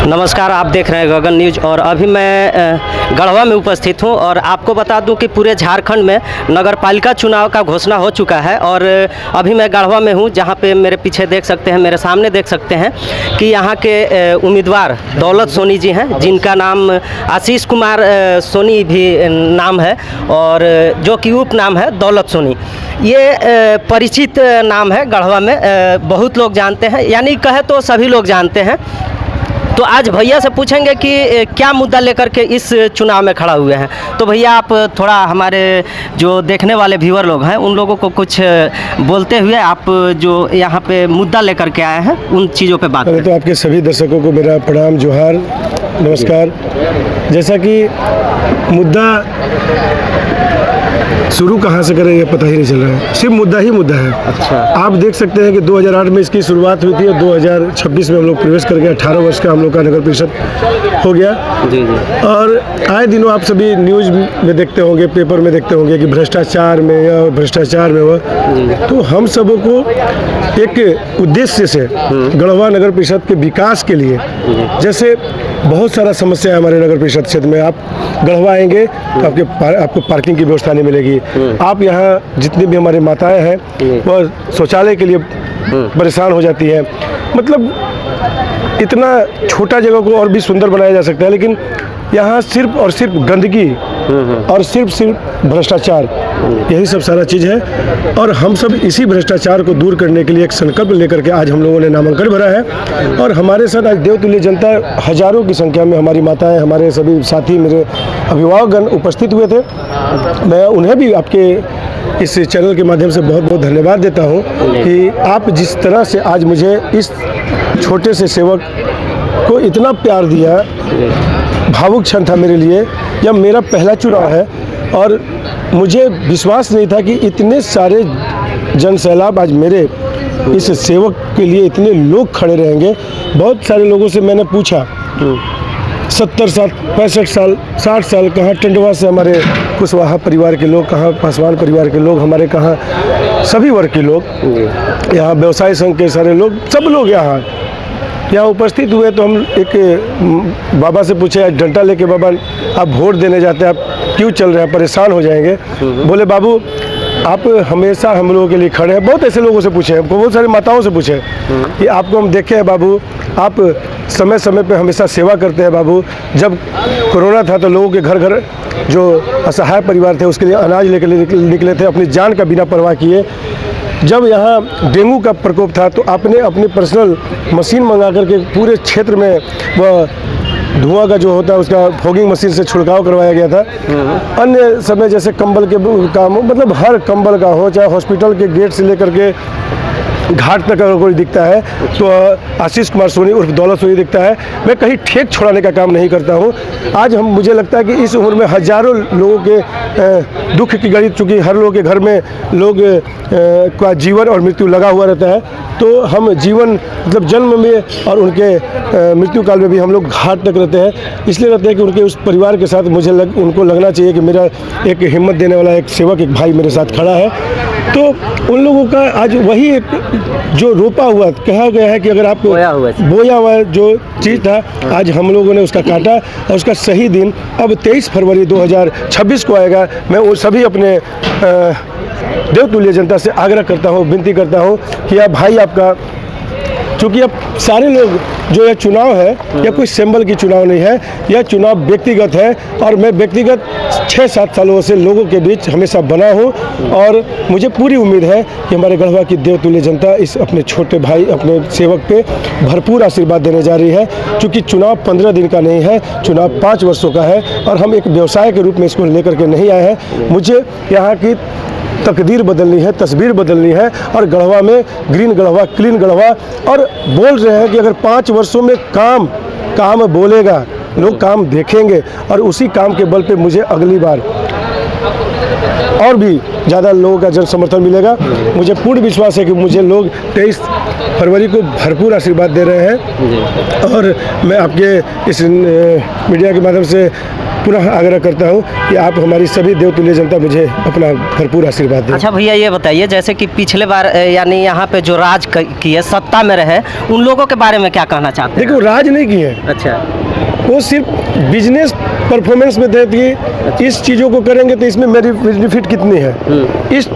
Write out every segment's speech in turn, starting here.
नमस्कार, आप देख रहे हैं गगन न्यूज और अभी मैं गढ़वा में उपस्थित हूं और आपको बता दूं कि पूरे झारखंड में नगर पालिका चुनाव का घोषणा हो चुका है और अभी मैं गढ़वा में हूं, जहां पे मेरे पीछे देख सकते हैं, मेरे सामने देख सकते हैं कि यहां के उम्मीदवार दौलत सोनी जी हैं, जिनका नाम आशीष कुमार सोनी भी नाम है और जो कि उप नाम है दौलत सोनी। ये परिचित नाम है गढ़वा में, बहुत लोग जानते हैं, यानी कहे तो सभी लोग जानते हैं। तो आज भैया से पूछेंगे कि क्या मुद्दा लेकर के इस चुनाव में खड़ा हुए हैं। तो भैया आप थोड़ा हमारे जो देखने वाले व्यूअर लोग हैं उन लोगों को कुछ बोलते हुए आप जो यहाँ पे मुद्दा लेकर के आए हैं उन चीज़ों पे बात करें। तो आपके सभी दर्शकों को मेरा प्रणाम, जोहार, नमस्कार। जैसा कि मुद्दा शुरू कहाँ से करें ये पता ही नहीं चल रहा है, सिर्फ मुद्दा ही मुद्दा है। अच्छा, आप देख सकते हैं कि 2008 में इसकी शुरुआत हुई थी और 2026 में हम लोग प्रवेश कर गए। 18 वर्ष का हम लोग का नगर परिषद हो गया। जी जी। और आए दिनों आप सभी न्यूज़ में देखते होंगे, पेपर में देखते होंगे कि भ्रष्टाचार में या भ्रष्टाचार में वह, तो हम सबों को एक उद्देश्य से गढ़वा नगर परिषद के विकास के लिए, जैसे बहुत सारा समस्या है हमारे नगर परिषद क्षेत्र में। आप गढ़वा आएंगे तो आपको पार्किंग की व्यवस्था नहीं मिलेगी। आप यहाँ जितनी भी हमारी माताएं हैं वह शौचालय के लिए परेशान हो जाती है। मतलब इतना छोटा जगह को और भी सुंदर बनाया जा सकता है, लेकिन यहाँ सिर्फ और सिर्फ गंदगी और सिर्फ भ्रष्टाचार, यही सब सारा चीज़ है। और हम सब इसी भ्रष्टाचार को दूर करने के लिए एक संकल्प लेकर के आज हम लोगों ने नामांकन भरा है। और हमारे साथ आज देवतुल्य जनता, हजारों की संख्या में हमारी माताएं, हमारे सभी साथी, मेरे अभिभावकगण उपस्थित हुए थे। मैं उन्हें भी आपके इस चैनल के माध्यम से बहुत बहुत धन्यवाद देता हूं कि आप जिस तरह से आज मुझे इस छोटे से सेवक को इतना प्यार दिया। भावुक क्षण था मेरे लिए, यह मेरा पहला चुनाव है और मुझे विश्वास नहीं था कि इतने सारे जन सैलाब आज मेरे इस सेवक के लिए इतने लोग खड़े रहेंगे। बहुत सारे लोगों से मैंने पूछा, 70 साल, 65 साल, 60 साल, कहाँ टंडवा से हमारे कुशवाहा परिवार के लोग, कहाँ पासवान परिवार के लोग, हमारे कहाँ सभी वर्ग के लोग, यहाँ व्यवसाय संघ के सारे लोग, सब लोग यहाँ उपस्थित हुए। तो हम एक बाबा से पूछे, डंडा लेके, बाबा आप वोट देने जाते हैं, आप क्यों चल रहे हैं, परेशान हो जाएंगे। बोले बाबू आप हमेशा हम लोगों के लिए खड़े हैं। बहुत ऐसे लोगों से पूछे, बहुत सारी माताओं से पूछे कि आपको हम देखे हैं बाबू, आप समय समय पे हमेशा सेवा करते हैं बाबू। जब कोरोना था तो लोगों के घर घर जो असहाय परिवार थे उसके लिए अनाज लेकर निकले थे, अपनी जान का बिना परवाह किए। जब यहाँ डेंगू का प्रकोप था तो आपने अपनी पर्सनल मशीन मंगा करके पूरे क्षेत्र में वह धुआं का जो होता है उसका फॉगिंग मशीन से छिड़काव करवाया गया था। अन्य समय जैसे कंबल के काम, मतलब हर कंबल का हो, चाहे हॉस्पिटल के गेट से लेकर के घाट तक अगर कोई दिखता है तो आशीष कुमार सोनी उर्फ दौलत सोनी दिखता है। मैं कहीं ठेक छोड़ाने का काम नहीं करता हूं। आज मुझे लगता है कि इस उम्र में हजारों लोगों के दुख की घड़ी, चूँकि हर लोगों के घर में लोग का जीवन और मृत्यु लगा हुआ रहता है, तो हम जीवन मतलब जन्म में और उनके मृत्यु काल में भी हम लोग घाट तक रहते हैं। इसलिए रहते हैं कि उनके उस परिवार के साथ उनको लगना चाहिए कि मेरा एक हिम्मत देने वाला एक सेवक, एक भाई मेरे साथ खड़ा है। तो उन लोगों का आज वही एक जो रोपा हुआ, कहा गया है कि अगर आपको बोया हुआ जो चीज़ था, आज हम लोगों ने उसका काटा और उसका सही दिन अब 23 फरवरी 2026 को आएगा। मैं वो सभी अपने देवतुल्य जनता से आग्रह करता हूँ, विनती करता हूँ कि आप भाई आपका, चूँकि अब सारे लोग जो यह चुनाव है, यह कोई सिंबल की चुनाव नहीं है, यह चुनाव व्यक्तिगत है। और मैं व्यक्तिगत 6-7 सालों से लोगों के बीच हमेशा बना हूँ और मुझे पूरी उम्मीद है कि हमारे गढ़वा की देवतुल्य जनता इस अपने छोटे भाई, अपने सेवक पे भरपूर आशीर्वाद देने जा रही है। क्योंकि चुनाव 15 दिन का नहीं है, चुनाव 5 वर्षों का है और हम एक व्यवसाय के रूप में इसको लेकर के नहीं आए हैं। मुझे यहाँ की तकदीर बदलनी है, तस्वीर बदलनी है और गढ़वा में ग्रीन गढ़वा, क्लीन गढ़वा। और बोल रहे हैं कि अगर 5 वर्षों में काम बोलेगा, लोग काम देखेंगे और उसी काम के बल पे मुझे अगली बार और भी ज़्यादा लोगों का जन समर्थन मिलेगा। मुझे पूर्ण विश्वास है कि मुझे लोग 23 फरवरी को भरपूर आशीर्वाद दे रहे हैं। और मैं आपके इस मीडिया के माध्यम से पुनः आग्रह करता हूँ कि आप हमारी सभी देवतुल्य जनता मुझे अपना भरपूर आशीर्वाद दें। अच्छा भैया ये बताइए, जैसे कि पिछले बार यानी यहाँ पे जो राज किए, सत्ता में रहे, उन लोगों के बारे में क्या कहना चाहते हैं? देखो, राज नहीं किए, अच्छा, वो सिर्फ बिजनेस परफॉर्मेंस में थे कि इस चीज़ों को करेंगे तो इसमें मेरी बेनिफिट कितनी है, इस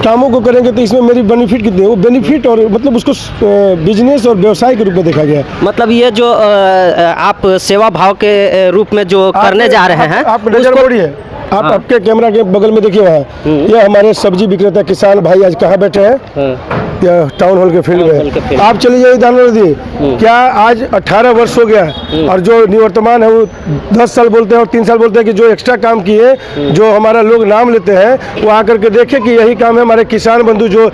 कामों को करेंगे तो इसमें मेरी बेनिफिट कितनी है, वो बेनिफिट और मतलब उसको बिजनेस और व्यवसाय के रूप में देखा गया। मतलब ये जो आप सेवा भाव के रूप में जो करने जा रहे हैं, आप नजर मोड़िए, आप हाँ। आपके कैमरा के बगल में देखिए वहाँ, ये हमारे सब्जी विक्रेता किसान भाई आज कहाँ बैठे हैं? या टाउन हॉल के फील्ड में। आप चलिए जाइए दानव नदी, क्या आज 18 वर्ष हो गया, और जो निवर्तमान है वो 10 साल बोलते हैं और 3 साल बोलते हैं कि जो एक्स्ट्रा काम किए, जो हमारा लोग नाम लेते हैं, वो आकर के देखे कि यही काम है। हमारे किसान बंधु जो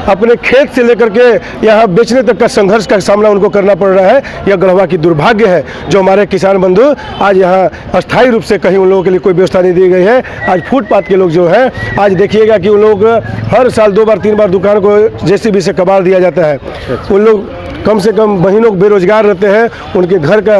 अपने खेत से लेकर के यहाँ बेचने तक का संघर्ष का सामना उनको करना पड़ रहा है, यह गढ़वा की दुर्भाग्य है। जो हमारे किसान बंधु आज यहाँ अस्थायी रूप से कहीं उन लोगों के लिए कोई व्यवस्था नहीं दी गई है। आज फुटपाथ के लोग जो हैं, आज देखिएगा कि उन लोग हर साल 2 बार 3 बार दुकान को जेसीबी से कबाड़ दिया जाता है। उन लोग कम से कम महीनों बेरोजगार रहते हैं, उनके घर का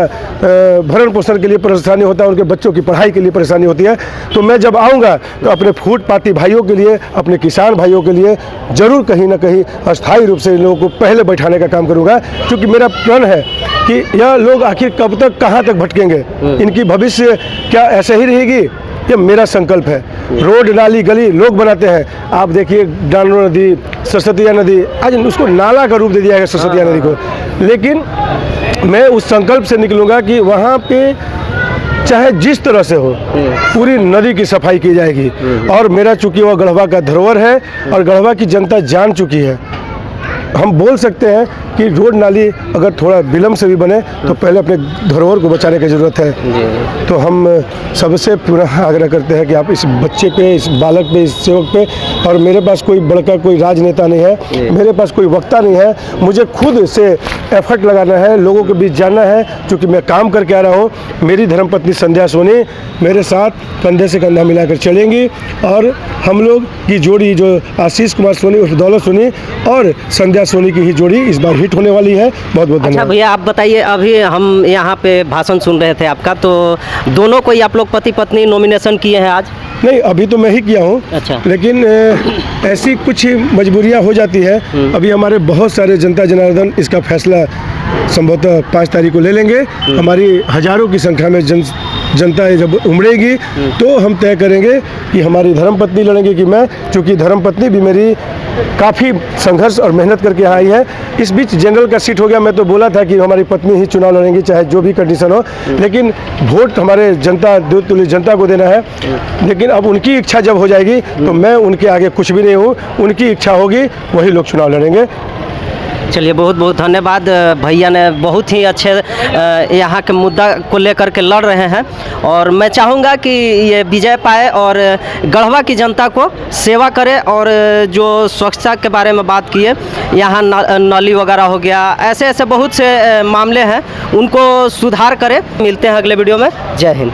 भरण पोषण के लिए परेशानी होता है, उनके बच्चों की पढ़ाई के लिए परेशानी होती है। तो मैं जब आऊँगा तो अपने फुटपाथी भाइयों के लिए, अपने किसान भाइयों के लिए जरूर कहीं ना कहीं अस्थायी रूप से इन लोगों को पहले बैठाने का काम करूँगा, क्योंकि मेरा प्रण है कि यह लोग आखिर कब तक, कहाँ तक भटकेंगे, इनकी भविष्य क्या ऐसे ही रहेगी? ये मेरा संकल्प है। रोड नाली गली लोग बनाते हैं, आप देखिए डांडो नदी, सरस्वतिया नदी, आज उसको नाला का रूप दे दिया है सरस्वतिया नदी को। लेकिन मैं उस संकल्प से निकलूंगा कि वहाँ पे चाहे जिस तरह से हो, पूरी नदी की सफाई की जाएगी। और मेरा चूंकि वह गढ़वा का धरोहर है और गढ़वा की जनता जान चुकी है, हम बोल सकते हैं कि रोड नाली अगर थोड़ा विलम्ब से भी बने तो पहले अपने धरोहर को बचाने की ज़रूरत है। तो हम सबसे पुनः आग्रह करते हैं कि आप इस बच्चे पे, इस बालक पे, इस सेवक पे, और मेरे पास कोई बड़का कोई राजनेता नहीं है, मेरे पास कोई वक्ता नहीं है, मुझे खुद से एफर्ट लगाना है, लोगों के बीच जाना है, क्योंकि मैं काम करके आ रहा हूँ। मेरी धर्मपत्नी संध्या सोनी मेरे साथ कंधे से कंधा मिलाकर चलेंगी, और हम लोग की जोड़ी जो आशीष कुमार सोनी उर्फ दौलत सोनी और संध्या सोनी की ही जोड़ी इस बार हिट होने वाली है। बहुत बहुत अच्छा धन्यवाद। भैया आप बताइए, अभी हम यहाँ पे भाषण सुन रहे थे आपका, तो दोनों को ही आप लोग पति पत्नी नॉमिनेशन किए हैं आज? नहीं, अभी तो मैं ही किया हूँ। अच्छा। लेकिन ऐसी कुछ मजबूरियाँ हो जाती है। अभी हमारे बहुत सारे जनता जनार्दन इसका फैसला संभवतः 5 तारीख को ले लेंगे। हमारी हजारों की संख्या में जनता जब उमड़ेगी तो हम तय करेंगे कि हमारी धर्मपत्नी लड़ेंगे कि मैं, क्योंकि धर्मपत्नी भी मेरी काफ़ी संघर्ष और मेहनत करके आई है। इस बीच जनरल का सीट हो गया, मैं तो बोला था कि हमारी पत्नी ही चुनाव लड़ेंगी चाहे जो भी कंडीशन हो, लेकिन वोट हमारे जनता देवतुल्य जनता को देना है। लेकिन अब उनकी इच्छा जब हो जाएगी तो मैं उनके आगे कुछ भी नहीं हूँ, उनकी इच्छा होगी वही लोग चुनाव लड़ेंगे। चलिए बहुत बहुत धन्यवाद। भैया ने बहुत ही अच्छे यहाँ के मुद्दा को लेकर के लड़ रहे हैं, और मैं चाहूँगा कि ये विजय पाए और गढ़वा की जनता को सेवा करे, और जो स्वच्छता के बारे में बात की है, यहाँ नाली वगैरह हो गया, ऐसे ऐसे बहुत से मामले हैं, उनको सुधार करे। मिलते हैं अगले वीडियो में। जय हिंद।